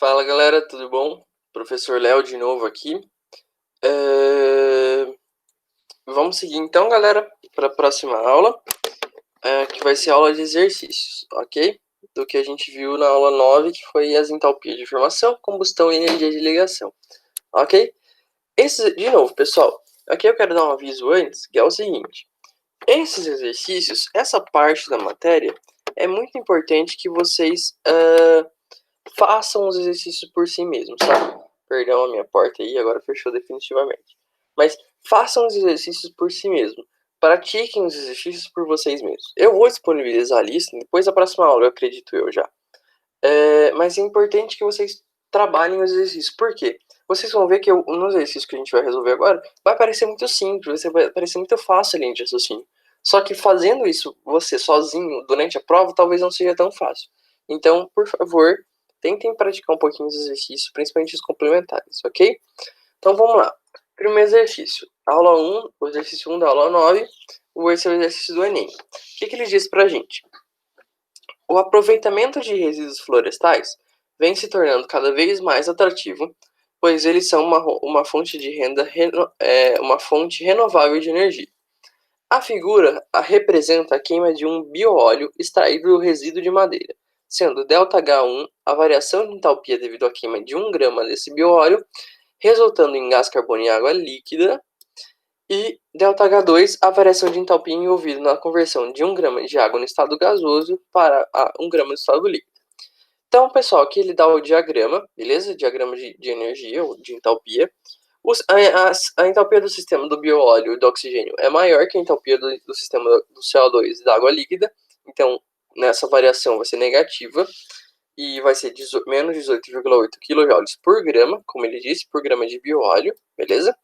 Fala galera, tudo bom? Professor Léo de novo aqui. Vamos seguir então, galera, para a próxima aula, que vai ser a aula de exercícios, ok? Do que a gente viu na aula 9, que foi as entalpias de formação, combustão e energia de ligação, ok? De novo, pessoal, aqui eu quero dar um aviso antes, que é o seguinte. Esses exercícios, essa parte da matéria, é muito importante que vocês façam os exercícios por si mesmos, sabe? Perdão a minha porta aí, agora fechou definitivamente. Mas façam os exercícios por si mesmos. Pratiquem os exercícios por vocês mesmos. Eu vou disponibilizar a lista depois da próxima aula, eu acredito eu já. Mas é importante que vocês trabalhem os exercícios. Por quê? Vocês vão ver que no exercício que a gente vai resolver agora, vai parecer muito simples, vai parecer muito fácil a linha de raciocínio. Só que fazendo isso você sozinho durante a prova, talvez não seja tão fácil. Então, por favor, tentem praticar um pouquinho os exercícios, principalmente os complementares, ok? Então vamos lá. Primeiro exercício. Aula 1, o exercício 1 da aula 9, esse é o exercício do Enem. O que ele diz pra gente? O aproveitamento de resíduos florestais vem se tornando cada vez mais atrativo, pois eles são uma fonte de renda, uma fonte renovável de energia. A figura representa a queima de um bioóleo extraído do resíduo de madeira, sendo ΔH1 a variação de entalpia devido à queima de 1 grama desse bioóleo, resultando em gás carbono e água líquida, e ΔH2 a variação de entalpia envolvida na conversão de 1 grama de água no estado gasoso para 1 grama no estado líquido. Então, pessoal, aqui ele dá o diagrama, beleza? Diagrama de energia, ou de entalpia. A entalpia do sistema do bioóleo e do oxigênio é maior que a entalpia do sistema do CO2 e da água líquida. Então, nessa variação vai ser negativa e vai ser menos 18,8 kJ por grama, como ele disse, por grama de bioóleo, beleza?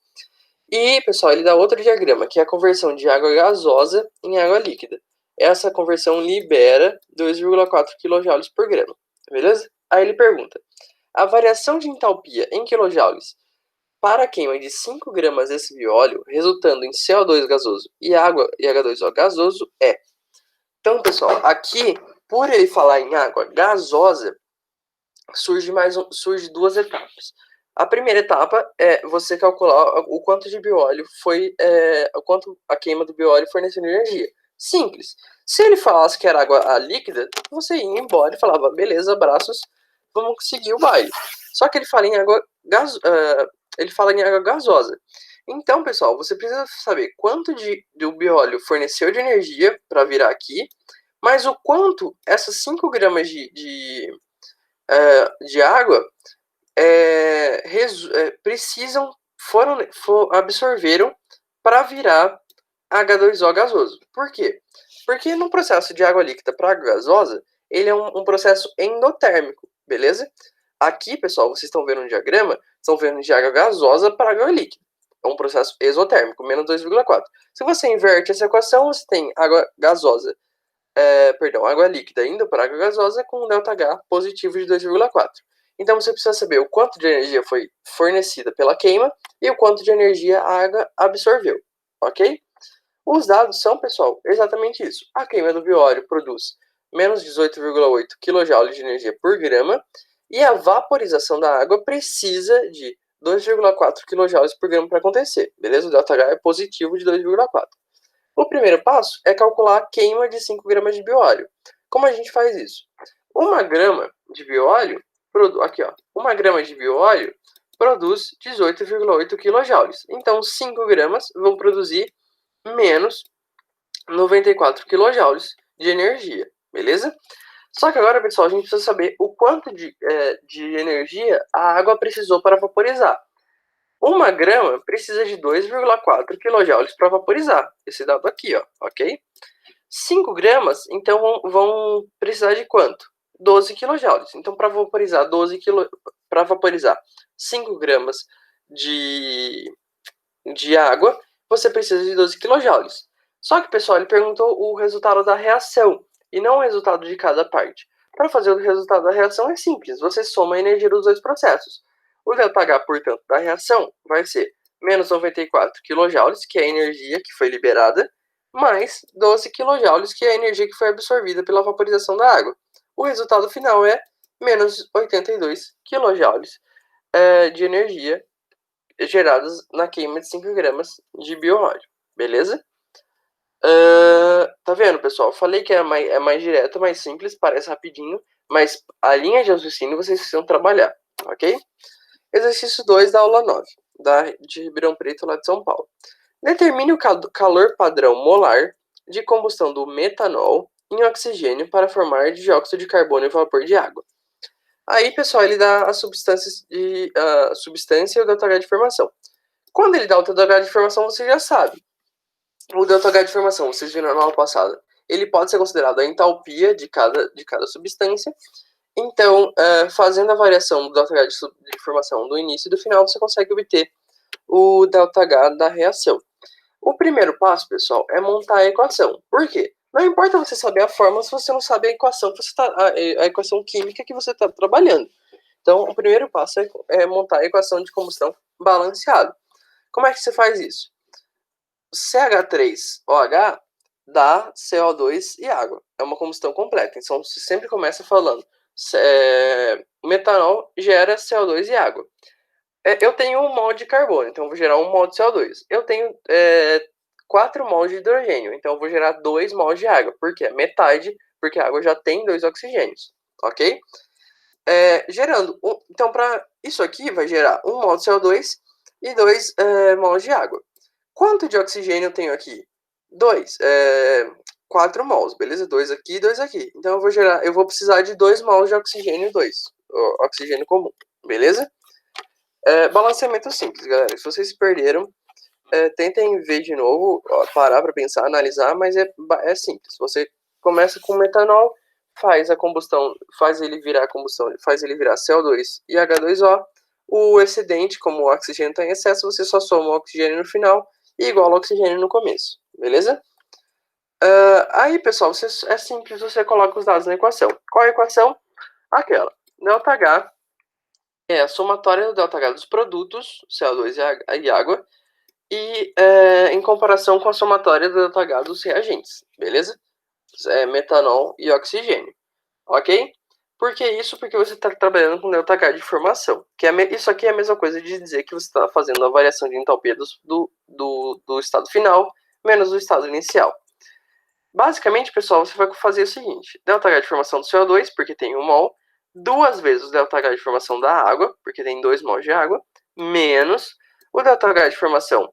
E, pessoal, ele dá outro diagrama, que é a conversão de água gasosa em água líquida. Essa conversão libera 2,4 kJ por grama, beleza? Aí ele pergunta, a variação de entalpia em kilojoules para a queima de 5 gramas desse bióleo, resultando em CO2 gasoso e água e H2O gasoso, é. Então, pessoal, aqui, por ele falar em água gasosa, surge duas etapas. A primeira etapa é você calcular o quanto de bióleo o quanto a queima do bióleo forneceu energia. Simples. Se ele falasse que era água líquida, você ia embora e falava, beleza, abraços, vamos seguir o baile. Só que ele fala em água gasosa. Então, pessoal, você precisa saber quanto do bióleo forneceu de energia para virar aqui, mas o quanto essas 5 gramas de água absorveram para virar H2O gasoso. Por quê? Porque no processo de água líquida para água gasosa, ele é um processo endotérmico, beleza? Aqui, pessoal, vocês estão vendo um diagrama, estão vendo de água gasosa para água líquida. É um processo exotérmico, menos 2,4. Se você inverte essa equação, você tem água gasosa, água líquida indo para água gasosa com um ΔH positivo de 2,4. Então você precisa saber o quanto de energia foi fornecida pela queima e o quanto de energia a água absorveu, ok? Os dados são, pessoal, exatamente isso. A queima do bióleo produz menos 18,8 kJ de energia por grama e a vaporização da água precisa de 2,4 kJ por grama para acontecer, beleza? O ΔH é positivo de 2,4. O primeiro passo é calcular a queima de 5 gramas de bióleo. Como a gente faz isso? 1 grama de bióleo, aqui ó, 1 grama de bióleo produz 18,8 kJ. Então 5 gramas vão produzir menos 94 kJ de energia, beleza? Só que agora, pessoal, a gente precisa saber o quanto de energia a água precisou para vaporizar. 1 grama precisa de 2,4 kJ para vaporizar. Esse dado aqui, ó, ok? 5 gramas, então, vão precisar de quanto? 12 kJ. Então, para vaporizar 5 gramas de água, você precisa de 12 kJ. Só que, pessoal, ele perguntou o resultado da reação e não o resultado de cada parte. Para fazer o resultado da reação é simples, você soma a energia dos dois processos. O ΔH, portanto, da reação vai ser menos 94 kJ, que é a energia que foi liberada, mais 12 kJ, que é a energia que foi absorvida pela vaporização da água. O resultado final é menos 82 kJ de energia gerados na queima de 5 gramas de biomólio, beleza? Tá vendo, pessoal? Falei que é mais direto, mais simples, parece rapidinho, mas a linha de raciocínio vocês precisam trabalhar, ok? Exercício 2 da aula 9, de Ribeirão Preto, lá de São Paulo. Determine o calor padrão molar de combustão do metanol em oxigênio para formar dióxido de carbono e vapor de água. Aí, pessoal, ele dá a substância e o ΔH de formação. Quando ele dá o ΔH de formação, você já sabe. O ΔH de formação, vocês viram na aula passada, ele pode ser considerado a entalpia de cada substância. Então, fazendo a variação do ΔH de formação do início e do final, você consegue obter o ΔH da reação. O primeiro passo, pessoal, é montar a equação. Por quê? Não importa você saber a fórmula se você não sabe a equação que a equação química que você está trabalhando. Então, o primeiro passo é montar a equação de combustão balanceada. Como é que você faz isso? CH3OH dá CO2 e água. É uma combustão completa. Então, você sempre começa falando metanol gera CO2 e água. Eu tenho 1 mol de carbono, então eu vou gerar 1 mol de CO2. Eu tenho 4 mol de hidrogênio, então eu vou gerar 2 mol de água. Por quê? Metade, porque a água já tem 2 oxigênios, ok? Então, para isso aqui vai gerar 1 mol de CO2 e 2 mols de água. Quanto de oxigênio eu tenho aqui? 2. 4 mols, beleza? 2 aqui e 2 aqui. Então eu vou precisar de 2 mols de oxigênio 2. Oxigênio comum, beleza? Balanceamento simples, galera. Se vocês se perderam, tentem ver de novo, parar para pensar, analisar, mas é simples. Você começa com metanol, faz a combustão, faz ele virar CO2 e H2O. O excedente, como o oxigênio está em excesso, você só soma o oxigênio no final e iguala o oxigênio no começo, beleza? Aí, pessoal, é simples, você coloca os dados na equação. Qual é a equação? Aquela. ΔH é a somatória do ΔH dos produtos, CO2 e água, e em comparação com a somatória do ΔH dos reagentes, beleza? Metanol e oxigênio, ok? Por que isso? Porque você está trabalhando com ΔH de formação. Isso aqui é a mesma coisa de dizer que você está fazendo a variação de entalpia do estado final menos do estado inicial. Basicamente, pessoal, você vai fazer o seguinte. ΔH de formação do CO2, porque tem 1 mol, 2 vezes o ΔH de formação da água, porque tem 2 mols de água, menos o ΔH de formação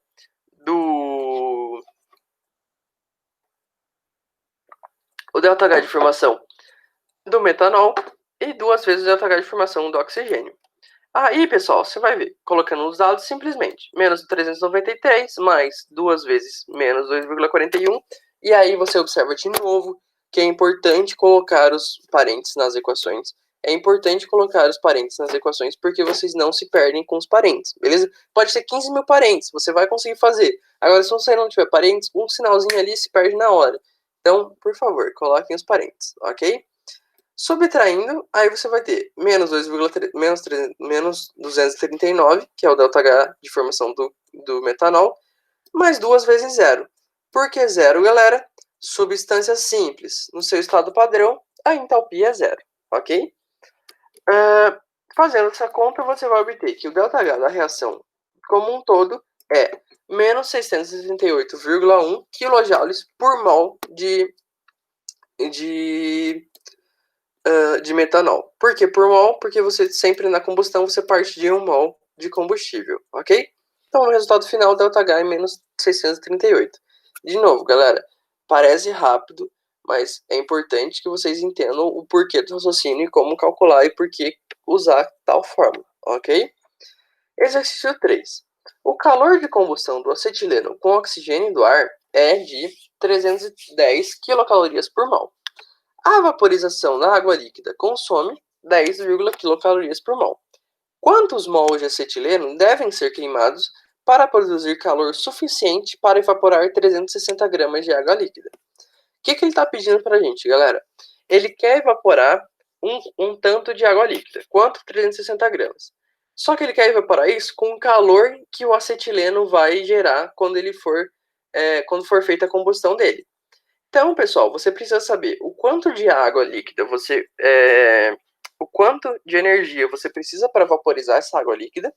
do... o ΔH de formação do metanol e 2 vezes o ΔH de formação do oxigênio. Aí, pessoal, você vai ver, colocando os dados simplesmente, menos 393 mais 2 vezes menos 2,41, e aí você observa de novo que é importante colocar os parênteses nas equações. É importante colocar os parênteses nas equações porque vocês não se perdem com os parênteses, beleza? Pode ser 15 mil parênteses, você vai conseguir fazer. Agora, se você não tiver parênteses, um sinalzinho ali se perde na hora. Então, por favor, coloquem os parênteses, ok? Subtraindo, aí você vai ter menos 239, que é o ΔH de formação do metanol, mais 2 vezes zero. Por que zero, galera? Substância simples. No seu estado padrão, a entalpia é zero, ok? Fazendo essa conta, você vai obter que o ΔH da reação como um todo é menos 668,1 kJ por mol de metanol. Por que por mol? Porque você sempre na combustão você parte de 1 mol de combustível, ok? Então o resultado final o ΔH é menos 638. De novo, galera, parece rápido, mas é importante que vocês entendam o porquê do raciocínio e como calcular e por que usar tal fórmula, ok? Exercício 3. O calor de combustão do acetileno com oxigênio do ar é de 310 kcal por mol. A vaporização na água líquida consome 10, quilocalorias por mol. Quantos mols de acetileno devem ser queimados para produzir calor suficiente para evaporar 360 gramas de água líquida? O que ele está pedindo para a gente, galera? Ele quer evaporar um tanto de água líquida. Quanto? 360 gramas. Só que ele quer evaporar isso com o calor que o acetileno vai gerar quando for feita a combustão dele. Então, pessoal, você precisa saber o quanto de água líquida quanto de energia você precisa para vaporizar essa água líquida,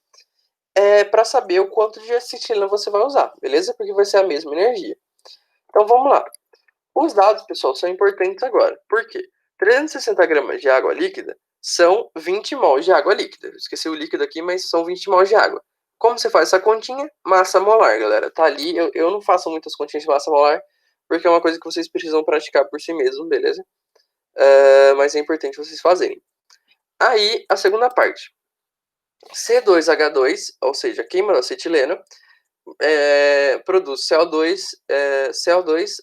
para saber o quanto de acetileno você vai usar, beleza? Porque vai ser a mesma energia. Então vamos lá. Os dados, pessoal, são importantes agora. Por quê? 360 gramas de água líquida são 20 mols de água líquida. Esqueci o líquido aqui, mas são 20 mols de água. Como você faz essa continha? Massa molar, galera. Tá ali. Eu não faço muitas continhas de massa molar, porque é uma coisa que vocês precisam praticar por si mesmos, beleza? Mas é importante vocês fazerem. Aí, a segunda parte. C2H2, ou seja, queima do acetileno, produz CO2,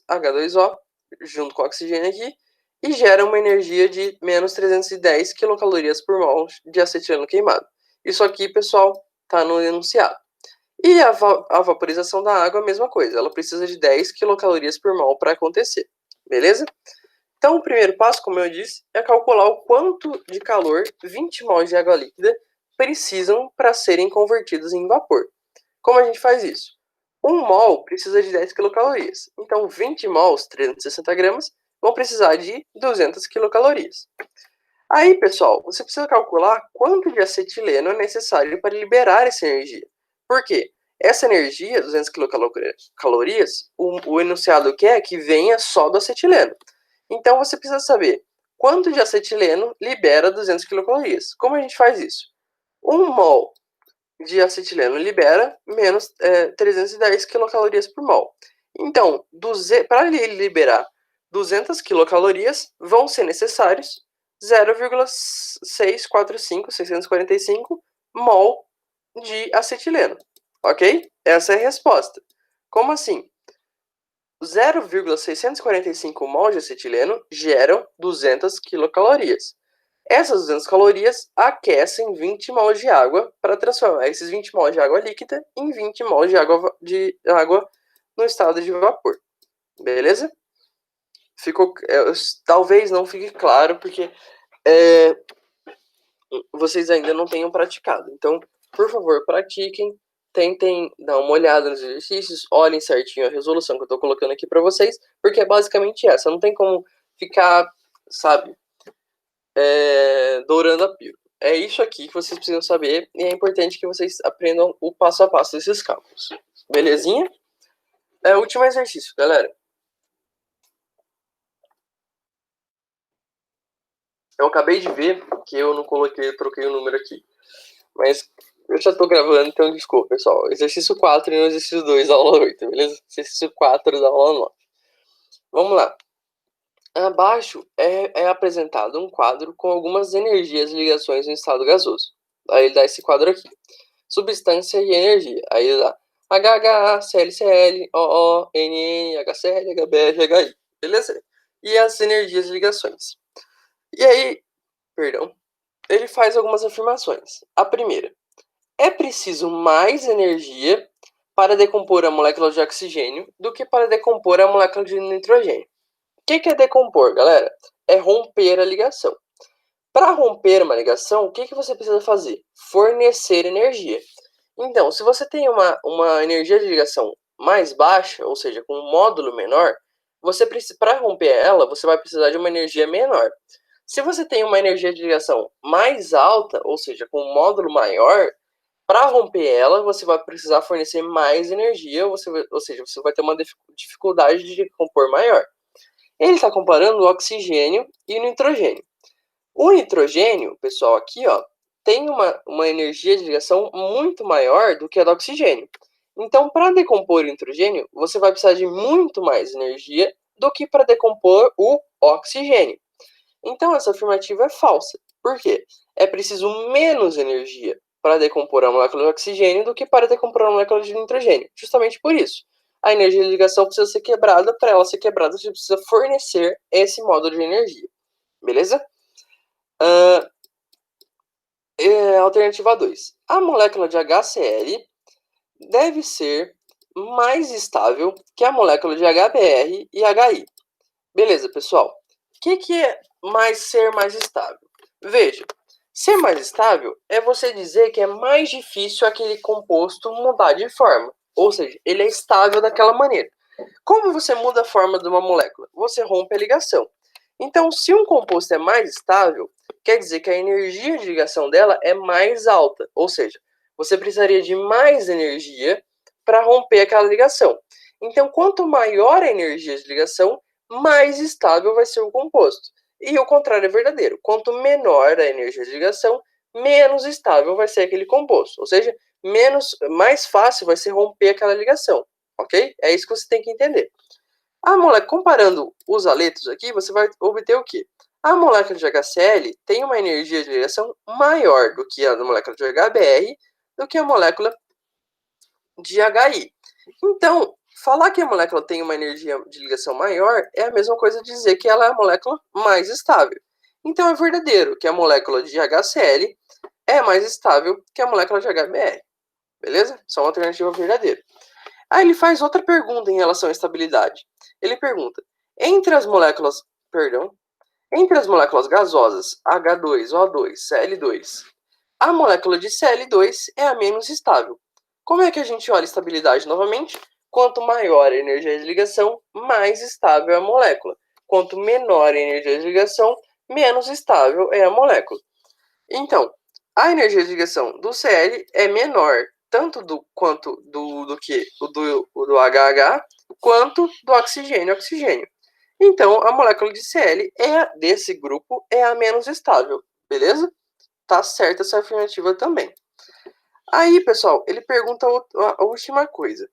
H2O, junto com oxigênio aqui, e gera uma energia de menos 310 quilocalorias por mol de acetileno queimado. Isso aqui, pessoal, está no enunciado. E a vaporização da água, a mesma coisa. Ela precisa de 10 quilocalorias por mol para acontecer. Beleza? Então, o primeiro passo, como eu disse, é calcular o quanto de calor 20 mols de água líquida precisam para serem convertidos em vapor. Como a gente faz isso? 1 mol precisa de 10 quilocalorias. Então, 20 mols, 360 gramas, vão precisar de 200 quilocalorias. Aí, pessoal, você precisa calcular quanto de acetileno é necessário para liberar essa energia. Por quê? Essa energia, 200 quilocalorias, o enunciado quer que venha só do acetileno. Então, você precisa saber quanto de acetileno libera 200 quilocalorias. Como a gente faz isso? 1 mol de acetileno libera menos 310 quilocalorias por mol. Então, para ele liberar 200 quilocalorias, vão ser necessários 0,645 mol de acetileno. Ok? Essa é a resposta. Como assim? 0,645 mol de acetileno geram 200 quilocalorias. Essas 200 calorias aquecem 20 mol de água para transformar esses 20 mol de água líquida em 20 mol de água no estado de vapor. Beleza? Talvez não fique claro porque vocês ainda não tenham praticado. Então, por favor, pratiquem. Tentem dar uma olhada nos exercícios, olhem certinho a resolução que eu estou colocando aqui para vocês, porque é basicamente essa. Não tem como ficar, sabe, dourando a pílula. É isso aqui que vocês precisam saber e é importante que vocês aprendam o passo a passo desses cálculos. Belezinha? Último exercício, galera. Eu acabei de ver que eu não troquei o número aqui. Mas eu já tô gravando, então desculpa, pessoal. Exercício 4 e no exercício 2 da aula 8, beleza? Exercício 4 da aula 9. Vamos lá. Abaixo é apresentado um quadro com algumas energias e ligações no estado gasoso. Aí ele dá esse quadro aqui. Substância e energia. Aí ele dá HHA, ClCl, OO, NN, HCl, HBr, HI. Beleza? E as energias e ligações. E aí, ele faz algumas afirmações. A primeira. É preciso mais energia para decompor a molécula de oxigênio do que para decompor a molécula de nitrogênio. O que é decompor, galera? É romper a ligação. Para romper uma ligação, o que você precisa fazer? Fornecer energia. Então, se você tem uma energia de ligação mais baixa, ou seja, com um módulo menor, para romper ela, você vai precisar de uma energia menor. Se você tem uma energia de ligação mais alta, ou seja, com um módulo maior, para romper ela, você vai precisar fornecer mais energia, ou seja, você vai ter uma dificuldade de decompor maior. Ele está comparando o oxigênio e o nitrogênio. O nitrogênio, pessoal, aqui, ó, tem uma energia de ligação muito maior do que a do oxigênio. Então, para decompor o nitrogênio, você vai precisar de muito mais energia do que para decompor o oxigênio. Então, essa afirmativa é falsa. Por quê? É preciso menos energia para decompor a molécula de oxigênio do que para decompor a molécula de nitrogênio. Justamente por isso. A energia de ligação precisa ser quebrada. Para ela ser quebrada, você precisa fornecer esse módulo de energia. Beleza? Alternativa 2. A molécula de HCl deve ser mais estável que a molécula de HBr e HI. Beleza, pessoal? O que é ser mais estável? Veja, ser mais estável é você dizer que é mais difícil aquele composto mudar de forma. Ou seja, ele é estável daquela maneira. Como você muda a forma de uma molécula? Você rompe a ligação. Então, se um composto é mais estável, quer dizer que a energia de ligação dela é mais alta, ou seja, você precisaria de mais energia para romper aquela ligação. Então, quanto maior a energia de ligação, mais estável vai ser o composto. E o contrário é verdadeiro. Quanto menor a energia de ligação, menos estável vai ser aquele composto. Ou seja, mais fácil vai ser romper aquela ligação. Ok? É isso que você tem que entender. A molécula, comparando os aletos aqui, você vai obter o quê? A molécula de HCl tem uma energia de ligação maior do que a da molécula de HBr, do que a molécula de HI. Então, falar que a molécula tem uma energia de ligação maior é a mesma coisa de dizer que ela é a molécula mais estável. Então, é verdadeiro que a molécula de HCl é mais estável que a molécula de HBr. Beleza? Isso é uma alternativa verdadeira. Aí ele faz outra pergunta em relação à estabilidade. Ele pergunta: entre as moléculas gasosas H2O2, Cl2, a molécula de Cl2 é a menos estável. Como é que a gente olha a estabilidade novamente? Quanto maior a energia de ligação, mais estável é a molécula. Quanto menor a energia de ligação, menos estável é a molécula. Então, a energia de ligação do Cl é menor tanto quanto do que o do HH, quanto do oxigênio. Então, a molécula de Cl desse grupo é a menos estável, beleza? Tá certa essa afirmativa também. Aí, pessoal, ele pergunta a última coisa.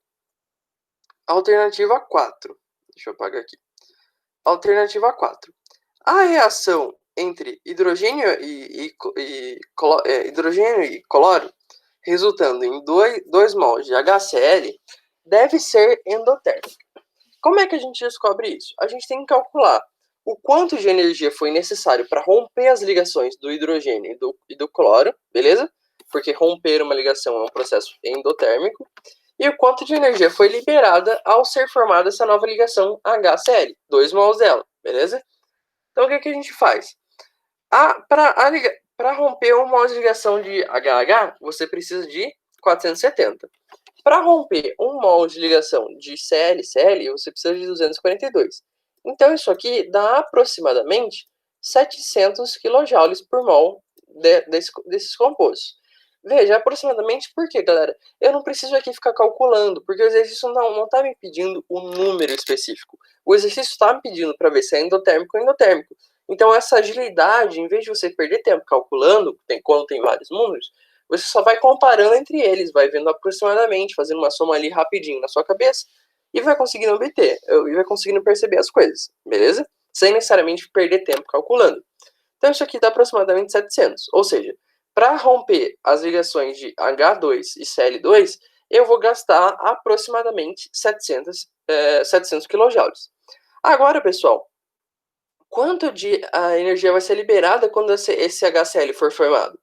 Alternativa 4. Deixa eu apagar aqui. Alternativa 4. A reação entre hidrogênio hidrogênio e cloro, resultando em 2 mols de HCl, deve ser endotérmica. Como é que a gente descobre isso? A gente tem que calcular o quanto de energia foi necessário para romper as ligações do hidrogênio e do cloro, beleza? Porque romper uma ligação é um processo endotérmico. E o quanto de energia foi liberada ao ser formada essa nova ligação HCl, 2 mols dela, beleza? Então, o que a gente faz? Para romper um mol de ligação de HH, você precisa de 470. Para romper um mol de ligação de Cl, você precisa de 242. Então, isso aqui dá aproximadamente 700 kJ por mol desses compostos. Veja, aproximadamente por quê, galera? Eu não preciso aqui ficar calculando, porque o exercício não está me pedindo um número específico. O exercício está me pedindo para ver se é endotérmico ou endotérmico. Então, essa agilidade, em vez de você perder tempo calculando, quando tem vários números, você só vai comparando entre eles, vai vendo aproximadamente, fazendo uma soma ali rapidinho na sua cabeça, e vai conseguindo obter, e vai conseguindo perceber as coisas, beleza? Sem necessariamente perder tempo calculando. Então, isso aqui dá aproximadamente 700. Ou seja, para romper as ligações de H2 e Cl2, eu vou gastar aproximadamente 700 kJ. Agora, pessoal, quanto de a energia vai ser liberada quando esse HCl for formado?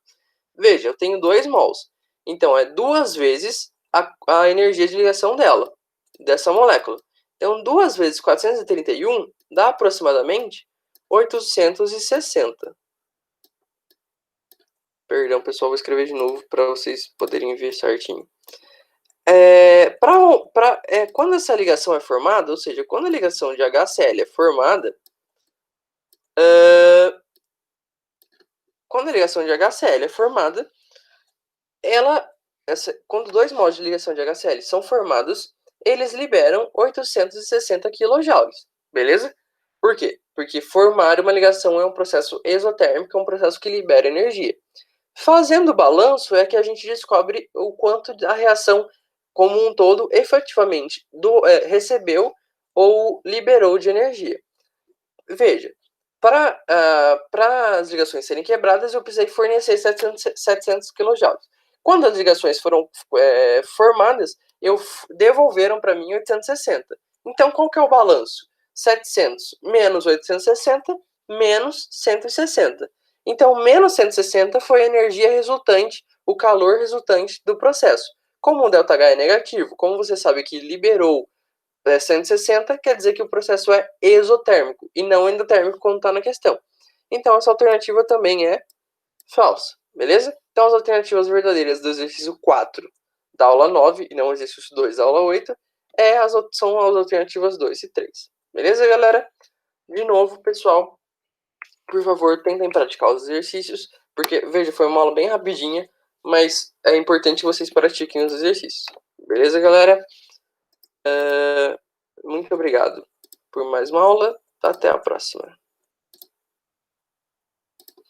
Veja, eu tenho 2 mols. Então, é 2 vezes a energia de ligação dessa molécula. Então, 2 vezes 431 dá aproximadamente 860. Perdão, pessoal, vou escrever de novo para vocês poderem ver certinho. Quando essa ligação é formada, ou seja, quando a ligação de HCl é formada, quando 2 mols de ligação de HCl são formados, eles liberam 860 kJ, beleza? Por quê? Porque formar uma ligação é um processo exotérmico, é um processo que libera energia. Fazendo o balanço é que a gente descobre o quanto a reação como um todo efetivamente recebeu ou liberou de energia. Veja, para as ligações serem quebradas, eu precisei fornecer 700 kJ. Quando as ligações foram formadas, devolveram para mim 860. Então, qual que é o balanço? 700 menos 860 menos 160. Então, menos 160 foi a energia resultante, o calor resultante do processo. Como o ΔH é negativo, como você sabe que liberou 160, quer dizer que o processo é exotérmico e não endotérmico, como está na questão. Então, essa alternativa também é falsa, beleza? Então, as alternativas verdadeiras do exercício 4 da aula 9 e não o exercício 2 da aula 8 são as alternativas 2 e 3. Beleza, galera? De novo, pessoal, por favor, tentem praticar os exercícios, porque, veja, foi uma aula bem rapidinha, mas é importante que vocês pratiquem os exercícios. Beleza, galera? Muito obrigado por mais uma aula. Até a próxima.